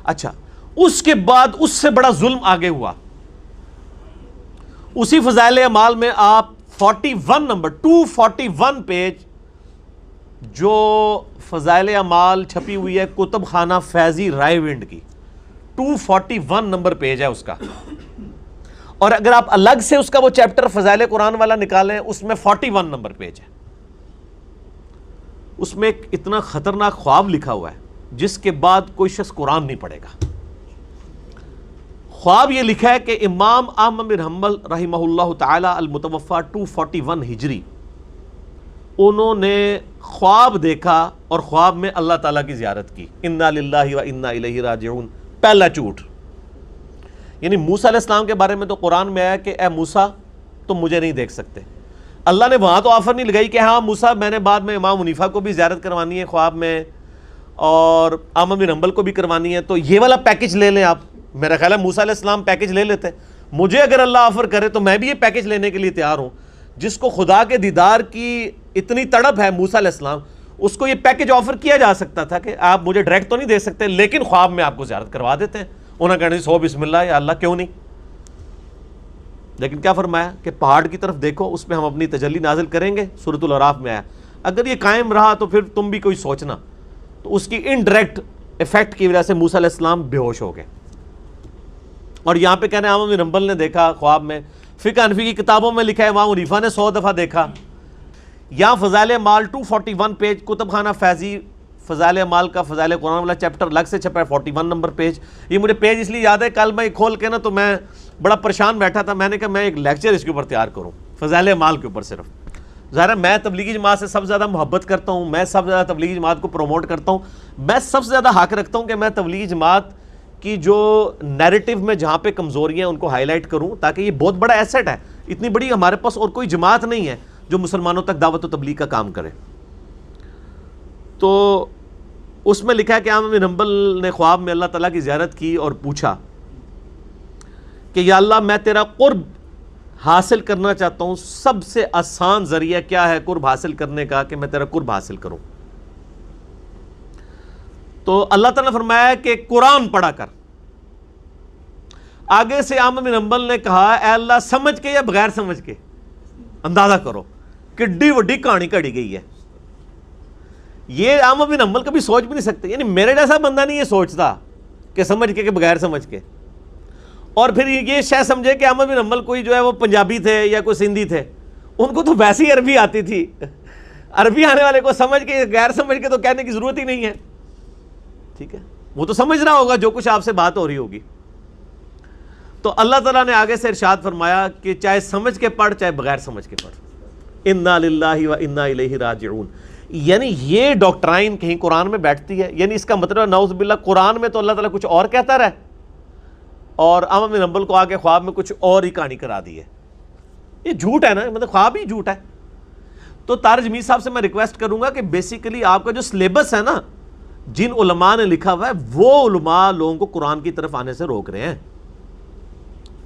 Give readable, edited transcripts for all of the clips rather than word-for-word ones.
اچھا اس کے بعد اس سے بڑا ظلم آگے ہوا. اسی فضائل اعمال میں آپ 41 نمبر 241 پیج جو فضائل اعمال چھپی ہوئی ہے کتب خانہ فیضی رائے ونڈ کی 241 نمبر پیج ہے اس کا, اور اگر آپ الگ سے اس کا وہ چیپٹر فضائل قرآن والا نکالیں اس میں 41 نمبر پیج ہے. اس میں ایک اتنا خطرناک خواب لکھا ہوا ہے جس کے بعد کوئی شخص قرآن نہیں پڑھے گا. خواب یہ لکھا ہے کہ امام احمد بن حنبل رحمہ اللہ تعالی المتوفی 241 ہجری, انہوں نے خواب دیکھا اور خواب میں اللہ تعالیٰ کی زیارت کی. انا للہ و انا الیہ راجعون. پہلا جھوٹ, یعنی موسیٰ علیہ السلام کے بارے میں تو قرآن میں آیا کہ اے موسیٰ تم مجھے نہیں دیکھ سکتے. اللہ نے وہاں تو آفر نہیں لگائی کہ ہاں موسیٰ میں نے بعد میں امام حنیفہ کو بھی زیارت کروانی ہے خواب میں اور احمد بن حنبل کو بھی کروانی ہے, تو یہ والا پیکج لے لیں آپ. میرا خیال ہے موسیٰ علیہ السلام پیکج لے لیتے, مجھے اگر اللہ آفر کرے تو میں بھی یہ پیکج لینے کے لیے تیار ہوں. جس کو خدا کے دیدار کی اتنی تڑپ ہے موسیٰ علیہ السلام, اس کو یہ پیکج آفر کیا جا سکتا تھا کہ آپ مجھے ڈائریکٹ تو نہیں دے سکتے لیکن خواب میں آپ کو زیارت کروا دیتے ہیں. انہوں نے کہا سو بسم اللہ یا اللہ کیوں نہیں. لیکن کیا فرمایا کہ پہاڑ کی طرف دیکھو اس پہ ہم اپنی تجلی نازل کریں گے, سورۃ الاعراف میں آیا. اگر یہ قائم رہا تو پھر تم بھی کوئی سوچنا. تو اس کی انڈائریکٹ افیکٹ کی وجہ سے موسیٰ علیہ السلام بے ہوش ہو گئے. اور یہاں پہ کہنے احمد بن حنبل نے دیکھا خواب میں, فقہ حنفی کی کتابوں میں لکھا ہے امام حنیفہ نے 100 دفعہ دیکھا. یہاں فضائل اعمال 241 پیج کتب خانہ فیضی فضائل اعمال کا فضائل قرآن والا چیپٹر الگ سے چھپا ہے 41 نمبر پیج. یہ مجھے پیج اس لیے یاد ہے, کل میں کھول کے نا تو میں بڑا پریشان بیٹھا تھا, میں نے کہا میں ایک لیکچر اس کے اوپر تیار کروں فضائل اعمال کے اوپر. صرف ظاہر ہے میں تبلیغی جماعت سے سب سے زیادہ محبت کرتا ہوں, میں سب سے زیادہ تبلیغی جماعت کو پروموٹ کرتا ہوں, میں سب سے زیادہ حق رکھتا ہوں کہ میں تبلیغی جماعت کی جو نیریٹو میں جہاں پہ کمزوریاں ان کو ہائی لائٹ کروں, تاکہ یہ بہت بڑا ایسٹ ہے. اتنی بڑی ہمارے پاس اور کوئی جماعت نہیں ہے جو مسلمانوں تک دعوت و تبلیغ کا کام کرے. تو اس میں لکھا ہے کہ احمد بن حنبل نے خواب میں اللہ تعالیٰ کی زیارت کی اور پوچھا کہ یا اللہ میں تیرا قرب حاصل کرنا چاہتا ہوں, سب سے آسان ذریعہ کیا ہے قرب حاصل کرنے کا کہ میں تیرا قرب حاصل کروں. تو اللہ تعالیٰ نے فرمایا کہ قرآن پڑھا کر. آگے سے احمد بن حنبل نے کہا اے اللہ سمجھ کے یا بغیر سمجھ کے, اندازہ کرو کڈی وڈی کہانی کڑی گئی ہے. یہ احمد بن حنبل کبھی سوچ بھی نہیں سکتے, یعنی میرے جیسا بندہ نہیں یہ سوچتا کہ سمجھ کے کہ بغیر سمجھ کے. اور پھر یہ شاید سمجھے کہ احمد بن حنبل کوئی جو ہے وہ پنجابی تھے یا کوئی سندھی تھے, ان کو تو ویسے ہی عربی آتی تھی. عربی آنے والے کو سمجھ کے غیر سمجھ کے تو کہنے کی ضرورت ہی نہیں ہے. ٹھیک ہے, وہ تو سمجھ رہا ہوگا جو کچھ آپ سے بات ہو رہی ہوگی. تو اللہ تعالیٰ نے آگے سے ارشاد فرمایا کہ چاہے سمجھ کے پڑھ چاہے بغیر سمجھ کے پڑھ, انا للہ و انا الیہ راجعون. یعنی یہ ڈاکٹرائن کہیں قرآن میں بیٹھتی ہے, یعنی اس کا مطلب نعوذ باللہ قرآن میں تو اللہ تعالیٰ کچھ اور کہتا رہا اور احمد بن حنبل کو آگے خواب میں کچھ اور ہی کہانی کرا دی ہے. یہ جھوٹ ہے نا, مطلب خواب ہی جھوٹ ہے. تو طارق جمیل صاحب سے میں ریکویسٹ کروں گا کہ بیسیکلی آپ کا جو سلیبس ہے نا, جن علماء نے لکھا ہوا ہے وہ علماء لوگوں کو قرآن کی طرف آنے سے روک رہے ہیں.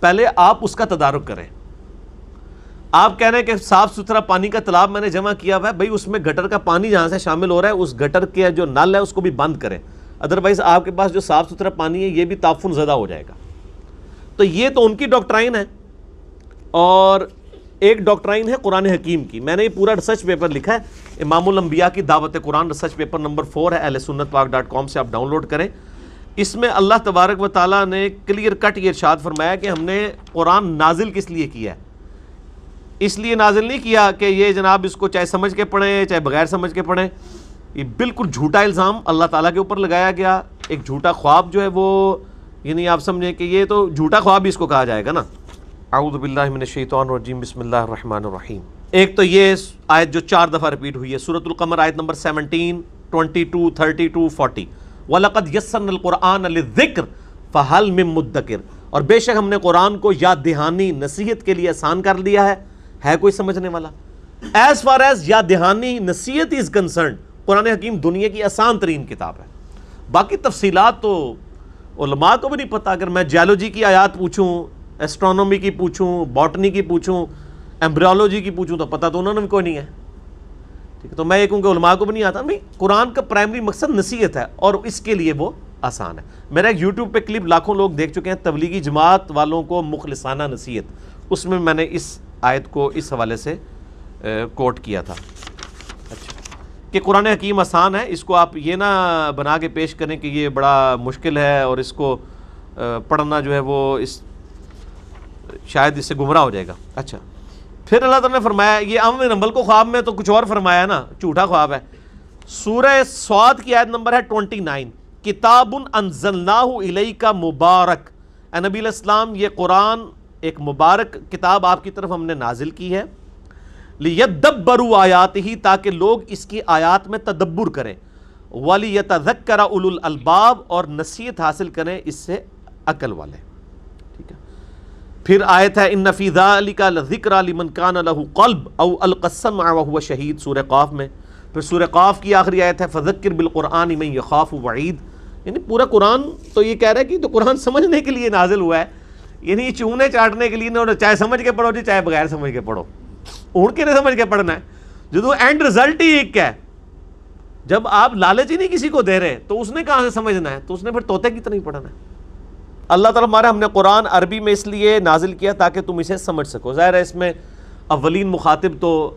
پہلے آپ اس کا تدارک کریں. آپ کہہ رہے ہیں کہ صاف ستھرا پانی کا تالاب میں نے جمع کیا ہوا ہے, بھائی اس میں گٹر کا پانی جہاں سے شامل ہو رہا ہے اس گٹر کے جو نل ہے اس کو بھی بند کریں, ادروائز آپ کے پاس جو صاف ستھرا پانی ہے یہ بھی تعفن زدہ ہو جائے گا. تو یہ تو ان کی ڈاکٹرائن ہے. اور ایک ڈاکٹرائن ہے قرآن حکیم کی. میں نے یہ پورا ریسرچ پیپر لکھا ہے, امام الانبیاء کی دعوت قرآن ریسرچ پیپر نمبر 4 ہے, ahlsunnatpak.com سے آپ ڈاؤن لوڈ کریں. اس میں اللہ تبارک و تعالیٰ نے کلیئر کٹ یہ ارشاد فرمایا کہ ہم نے قرآن نازل کس لیے کیا ہے. اس لیے نازل نہیں کیا کہ یہ جناب اس کو چاہے سمجھ کے پڑھیں چاہے بغیر سمجھ کے پڑھیں. یہ بالکل جھوٹا الزام اللہ تعالیٰ کے اوپر لگایا گیا. ایک جھوٹا خواب جو ہے وہ, یعنی آپ سمجھیں کہ یہ تو جھوٹا خواب بھی اس کو کہا جائے گا نا. اعوذ باللہ من الشیطان الرجیم, بسم اللہ الرحمن الرحیم. ایک تو یہ آیت جو 4 دفعہ ریپیٹ ہوئی ہے, سورۃ القمر آیت نمبر 17, 22, 32, 40. وَلَقَدْ يَسَّرْنَا الْقُرْآنَ لِلذِّكْرِ فَهَلْ مِن مُدَّكِرٍ. اور بے شک ہم نے قرآن کو یاد دہانی نصیحت کے لیے آسان کر دیا ہے کوئی سمجھنے والا. ایز فار ایز یاد دہانی نصیحت از کنسرنڈ, قرآن حکیم دنیا کی آسان ترین کتاب ہے. باقی تفصیلات تو علماء کو بھی نہیں پتہ. اگر میں جیولوجی کی آیات پوچھوں, ایسٹرونومی کی پوچھوں, باٹنی کی پوچھوں, ایمبریولوجی کی پوچھوں تو پتہ تو انہوں نے بھی کوئی نہیں ہے. ٹھیک ہے, تو میں یہ کہوں کہ علماء کو بھی نہیں آتا. نہیں, قرآن کا پرائمری مقصد نصیحت ہے اور اس کے لیے وہ آسان ہے. میرا ایک یوٹیوب پہ کلپ لاکھوں لوگ دیکھ چکے ہیں, تبلیغی جماعت والوں کو مخلصانہ نصیحت, اس میں نے اس آیت کو اس حوالے سے کوٹ کیا تھا. اچھا کہ قرآن حکیم آسان ہے, اس کو آپ یہ نہ بنا کے پیش کریں کہ یہ بڑا مشکل ہے اور اس کو پڑھنا جو ہے وہ شاید اس سے گمراہ ہو جائے گا. اچھا پھر اللہ تعالیٰ نے فرمایا, یہ عام نمبر کو خواب میں تو کچھ اور فرمایا نا, جھوٹا خواب ہے. سورہ صاد کی آیت نمبر ہے 29, کتاب انزلناہ الیک مبارک, اے نبی علیہ السلام یہ قرآن ایک مبارک کتاب آپ کی طرف ہم نے نازل کی ہے, لیدبروا آیاتہ تاکہ لوگ اس کی آیات میں تدبر کریں, ولیتذکر اولو الالباب اور نصیحت حاصل کریں اس سے عقل والے. ٹھیک ہے, پھر آیت ہے ان فی ذلک لذکری لمن کان لہ قلب او القی السمع وہو شہید, سورہ قاف میں. پھر سورہ قاف کی آخری آیت ہے فذکر بالقرآن من یخاف وعید, یعنی پورا قرآن تو یہ کہہ رہا ہے کہ تو قرآن سمجھنے کے لیے نازل ہوا ہے, یعنی چونے چاٹنے کے لیے نہ, چاہے سمجھ کے پڑھو جی چاہے بغیر سمجھ کے پڑھو, اڑ کے نہیں سمجھ کے پڑھنا ہے. جو اینڈ رزلٹ ہی ایک ہے, جب آپ لالچ ہی نہیں کسی کو دے رہے تو اس نے کہاں سے سمجھنا ہے, تو اس نے پھر طوطے کی طرح ہی پڑھنا ہے. اللہ تعالیٰ ہمارا ہم نے قرآن عربی میں اس لیے نازل کیا تاکہ تم اسے سمجھ سکو. ظاہر ہے اس میں اولین مخاطب تو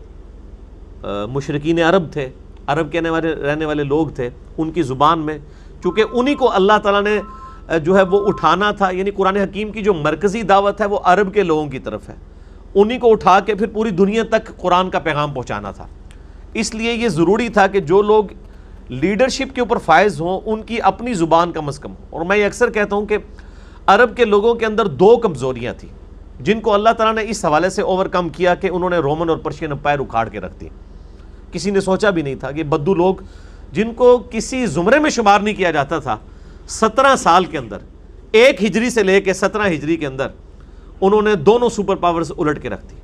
مشرکین عرب تھے, عرب کے رہنے والے لوگ تھے, ان کی زبان میں, چونکہ انہی کو اللہ تعالیٰ نے جو ہے وہ اٹھانا تھا. یعنی قرآن حکیم کی جو مرکزی دعوت ہے وہ عرب کے لوگوں کی طرف ہے, انہی کو اٹھا کے پھر پوری دنیا تک قرآن کا پیغام پہنچانا تھا. اس لیے یہ ضروری تھا کہ جو لوگ لیڈرشپ کے اوپر فائز ہوں ان کی اپنی زبان کم از کم. اور میں یہ اکثر کہتا ہوں کہ عرب کے لوگوں کے اندر 2 کمزوریاں تھیں جن کو اللہ تعالیٰ نے اس حوالے سے اوور کم کیا کہ انہوں نے رومن اور پرشین امپائر اکھاڑ کے رکھ دی. کسی نے سوچا بھی نہیں تھا کہ بدو لوگ جن کو کسی زمرے میں شمار نہیں کیا جاتا تھا, 17 سال کے اندر 1 ہجری سے لے کے 17 ہجری کے اندر انہوں نے دونوں سپر پاورز الٹ کے رکھ دی.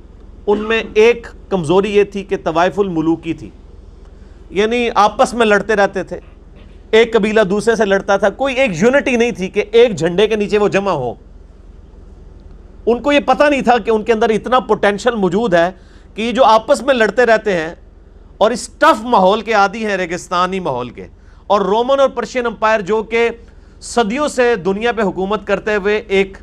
ان میں ایک کمزوری یہ تھی کہ طوائف الملوکی تھی, یعنی آپس میں لڑتے رہتے تھے, ایک قبیلہ دوسرے سے لڑتا تھا, کوئی ایک یونٹی نہیں تھی کہ ایک جھنڈے کے نیچے وہ جمع ہو. ان کو یہ پتہ نہیں تھا کہ ان کے اندر اتنا پوٹینشل موجود ہے کہ یہ جو آپس میں لڑتے رہتے ہیں اور اس ٹف ماحول کے عادی ہیں, ریگستانی ماحول کے, اور رومن اور پرشین امپائر جو کہ صدیوں سے دنیا پہ حکومت کرتے ہوئے ایک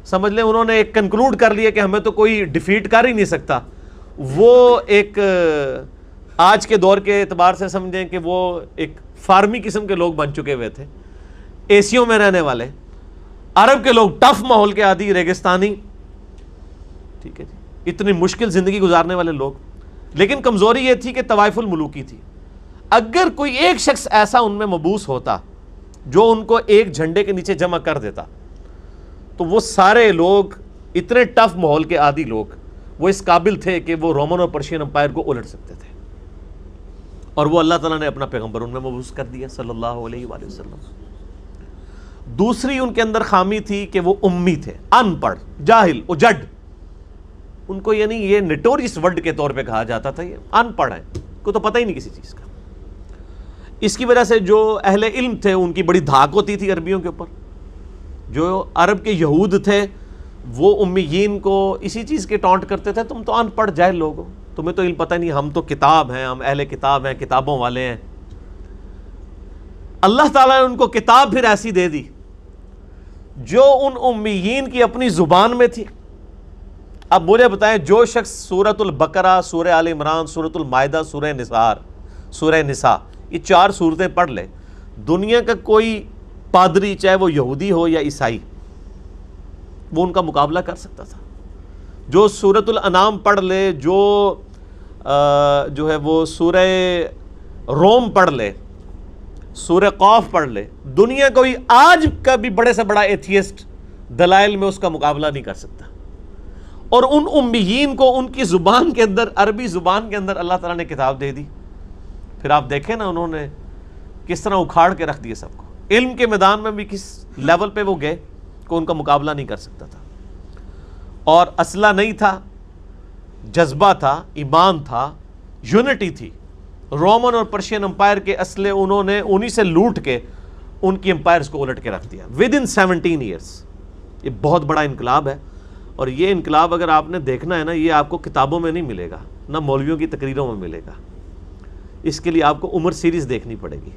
سمجھ لیں انہوں نے ایک کنکلوڈ کر لیا کہ ہمیں تو کوئی ڈیفیٹ کر ہی نہیں سکتا. وہ ایک آج کے دور کے اعتبار سے سمجھیں کہ وہ ایک فارمی قسم کے لوگ بن چکے ہوئے تھے, ایسیوں میں رہنے والے عرب کے لوگ, ٹف ماحول کے عادی, ریگستانی, ٹھیک ہے جی, اتنی مشکل زندگی گزارنے والے لوگ. لیکن کمزوری یہ تھی کہ طوائف الملوکی تھی. اگر کوئی ایک شخص ایسا ان میں مبعوث ہوتا جو ان کو ایک جھنڈے کے نیچے جمع کر دیتا تو وہ سارے لوگ, اتنے ٹف ماحول کے عادی لوگ, وہ اس قابل تھے کہ وہ رومن اور پرشین امپائر کو الٹ سکتے تھے. اور وہ اللہ تعالیٰ نے اپنا پیغمبر ان میں مبعوث کر دیا صلی اللہ علیہ وآلہ وسلم. دوسری ان کے اندر خامی تھی کہ وہ امی تھے, ان پڑھ, جاہل, اجڈ. ان کو یعنی یہ نٹوریس ورڈ کے طور پہ کہا جاتا تھا, یہ ان پڑھ ہے, کو تو پتہ ہی نہیں کسی چیز کا. اس کی وجہ سے جو اہل علم تھے ان کی بڑی دھاک ہوتی تھی عربیوں کے اوپر. جو عرب کے یہود تھے وہ امیین کو اسی چیز کے ٹانٹ کرتے تھے, تم تو ان پڑھ جاہل لوگ ہو, تمہیں تو علم پتہ نہیں, ہم تو کتاب ہیں, ہم اہل کتاب ہیں, کتابوں والے ہیں. اللہ تعالیٰ نے ان کو کتاب پھر ایسی دے دی جو ان امیین کی اپنی زبان میں تھی. اب مجھے بتائیں, جو شخص سورۃ البقرہ, سورہ آل عمران, سورۃ المائدہ, سورہ نساء, یہ 4 سورتیں پڑھ لے, دنیا کا کوئی پادری چاہے وہ یہودی ہو یا عیسائی, وہ ان کا مقابلہ کر سکتا تھا. جو سورۃ الانعام پڑھ لے, جو ہے وہ سورہ روم پڑھ لے, سورہ قاف پڑھ لے, دنیا کوئی آج کا بھی بڑے سے بڑا ایتھیسٹ دلائل میں اس کا مقابلہ نہیں کر سکتا. اور ان امیین کو ان کی زبان کے اندر, عربی زبان کے اندر اللہ تعالیٰ نے کتاب دے دی. پھر آپ دیکھیں نا انہوں نے کس طرح اکھاڑ کے رکھ دیے سب کو. علم کے میدان میں بھی کس لیول پہ وہ گئے کہ ان کا مقابلہ نہیں کر سکتا تھا. اور اسلحہ نہیں تھا, جذبہ تھا, ایمان تھا, یونٹی تھی. رومن اور پرشین امپائر کے اسلحے انہوں نے انہی سے لوٹ کے ان کی امپائرز کو الٹ کے رکھ دیا ود ان 17 ایئرس. یہ بہت بڑا انقلاب ہے, اور یہ انقلاب اگر آپ نے دیکھنا ہے نا, یہ آپ کو کتابوں میں نہیں ملے گا, نہ مولویوں کی تقریروں میں ملے گا. اس کے لیے آپ کو عمر سیریز دیکھنی پڑے گی.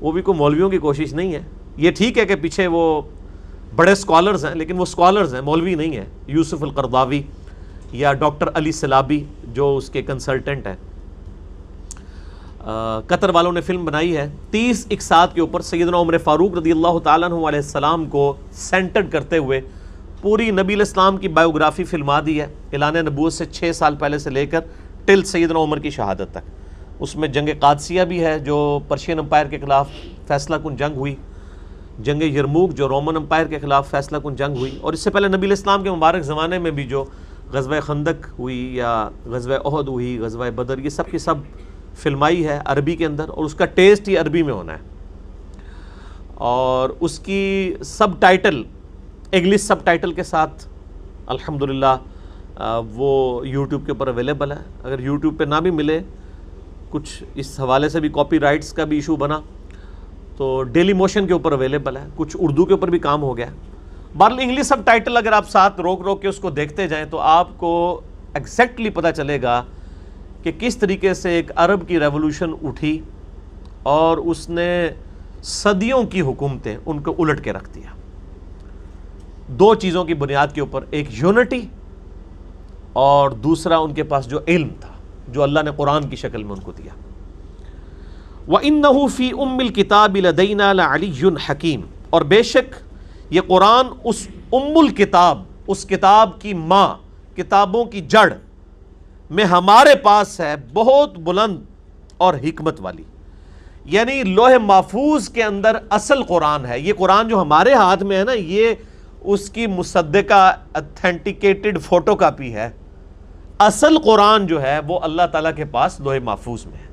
وہ بھی کوئی مولویوں کی کوشش نہیں ہے, یہ ٹھیک ہے کہ پیچھے وہ بڑے سکالرز ہیں، لیکن وہ سکالرز ہیں، مولوی نہیں ہیں. یوسف القرضاوی یا ڈاکٹر علی سلابی جو اس کے کنسلٹنٹ ہیں. قطر والوں نے فلم بنائی ہے 30 اقساط کے اوپر سیدنا عمر فاروق رضی اللہ تعالیٰ عنہ علیہ السلام کو سینٹرڈ کرتے ہوئے پوری نبی علیہ السلام کی بایوگرافی فلما دی ہے، اعلان نبوت سے 6 سال پہلے سے لے کر ٹل سیدنا عمر کی شہادت تک. اس میں جنگ قادسیہ بھی ہے جو پرشین امپائر کے خلاف فیصلہ کن جنگ ہوئی، جنگ یرموک جو رومن امپائر کے خلاف فیصلہ کن جنگ ہوئی، اور اس سے پہلے نبی علیہ السلام کے مبارک زمانے میں بھی جو غزوہ خندق ہوئی یا غزوہ احد ہوئی، غزوہ بدر، یہ سب کی سب فلمائی ہے عربی کے اندر، اور اس کا ٹیسٹ ہی عربی میں ہونا ہے. اور اس کی سب ٹائٹل انگلش سب ٹائٹل کے ساتھ الحمدللہ وہ یوٹیوب کے اوپر اویلیبل ہے. اگر یوٹیوب پہ نہ بھی ملے، کچھ اس حوالے سے بھی کاپی رائٹس کا بھی ایشو بنا، تو ڈیلی موشن کے اوپر اویلیبل ہے، کچھ اردو کے اوپر بھی کام ہو گیا. بہرحال انگلش سب ٹائٹل اگر آپ ساتھ روک کے اس کو دیکھتے جائیں تو آپ کو ایگزیکٹلی پتہ چلے گا کہ کس طریقے سے ایک عرب کی ریولوشن اٹھی اور اس نے صدیوں کی حکومتیں ان کو الٹ کے رکھ دیا. 2 چیزوں کی بنیاد کے اوپر، ایک یونٹی اور دوسرا ان کے پاس جو علم تھا جو اللہ نے قرآن کی شکل میں ان کو دیا. وَإِنَّهُ فِي أُمِّ الْكِتَابِ لَدَيْنَا لَعَلِيٌّ حَكِيمٌ، اور بے شک یہ قرآن اس الکتاب، اس کتاب کی ماں، کتابوں کی جڑ میں ہمارے پاس ہے، بہت بلند اور حکمت والی. یعنی لوح محفوظ کے اندر اصل قرآن ہے. یہ قرآن جو ہمارے ہاتھ میں ہے نا، یہ اس کی مصدقہ اتھینٹیکیٹڈ فوٹو کاپی ہے. اصل قرآن جو ہے وہ اللہ تعالیٰ کے پاس لوح محفوظ میں ہے،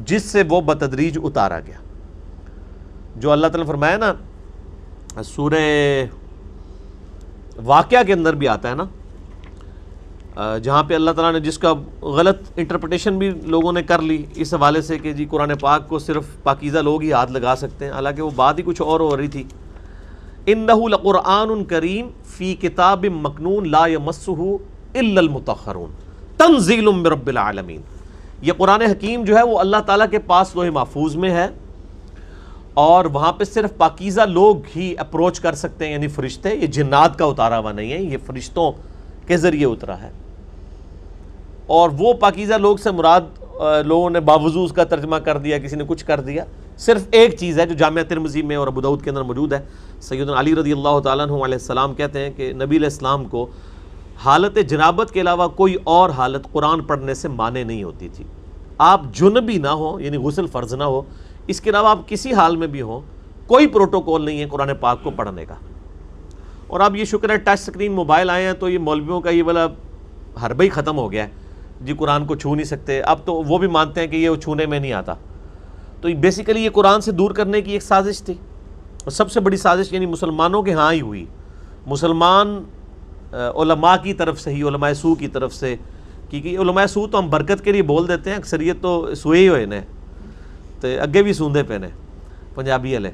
جس سے وہ بتدریج اتارا گیا. جو اللہ تعالیٰ نے فرمایا نا سورہ واقعہ کے اندر بھی آتا ہے نا، جہاں پہ اللہ تعالیٰ نے جس کا غلط انٹرپریٹیشن بھی لوگوں نے کر لی اس حوالے سے کہ جی قرآن پاک کو صرف پاکیزہ لوگ ہی ہاتھ لگا سکتے ہیں، حالانکہ وہ بات ہی کچھ اور ہو رہی تھی. انہ لقرآن کریم فی کتاب مکنون لا یمسہ الا المطہرون تنزیل من رب العالمین. یہ قرآن حکیم جو ہے وہ اللہ تعالیٰ کے پاس لوح محفوظ میں ہے، اور وہاں پہ صرف پاکیزہ لوگ ہی اپروچ کر سکتے ہیں، یعنی فرشتے. یہ جنات کا اتارا ہوا نہیں ہے، یہ فرشتوں کے ذریعے اترا ہے. اور وہ پاکیزہ لوگ سے مراد لوگوں نے باوضو اس کا ترجمہ کر دیا، کسی نے کچھ کر دیا. صرف ایک چیز ہے جو جامعہ ترمذی میں اور ابو داؤد کے اندر موجود ہے. سیدنا علی رضی اللہ تعالیٰ عنہ علیہ السلام کہتے ہیں کہ نبی علیہ السلام کو حالت جنابت کے علاوہ کوئی اور حالت قرآن پڑھنے سے مانع نہیں ہوتی تھی. آپ جنبی نہ ہو، یعنی غسل فرض نہ ہو، اس کے علاوہ آپ کسی حال میں بھی ہوں، کوئی پروٹوکول نہیں ہے قرآن پاک کو پڑھنے کا. اور اب یہ شکر ہے ٹچ سکرین موبائل آئے ہیں تو یہ مولویوں کا یہ والا حربہ ہی ختم ہو گیا ہے جی قرآن کو چھو نہیں سکتے. اب تو وہ بھی مانتے ہیں کہ یہ چھونے میں نہیں آتا. تو بیسیکلی یہ قرآن سے دور کرنے کی ایک سازش تھی، اور سب سے بڑی سازش یعنی مسلمانوں کے ہاں ہی ہوئی. مسلمان علماء کی طرف سے ہی، علماء سو کی طرف سے، کیونکہ علماء سو تو ہم برکت کے لیے بول دیتے ہیں، اکثریت تو سوئے ہی ہوئے نے تو اگے بھی سوندے پہ نے پنجابی والے.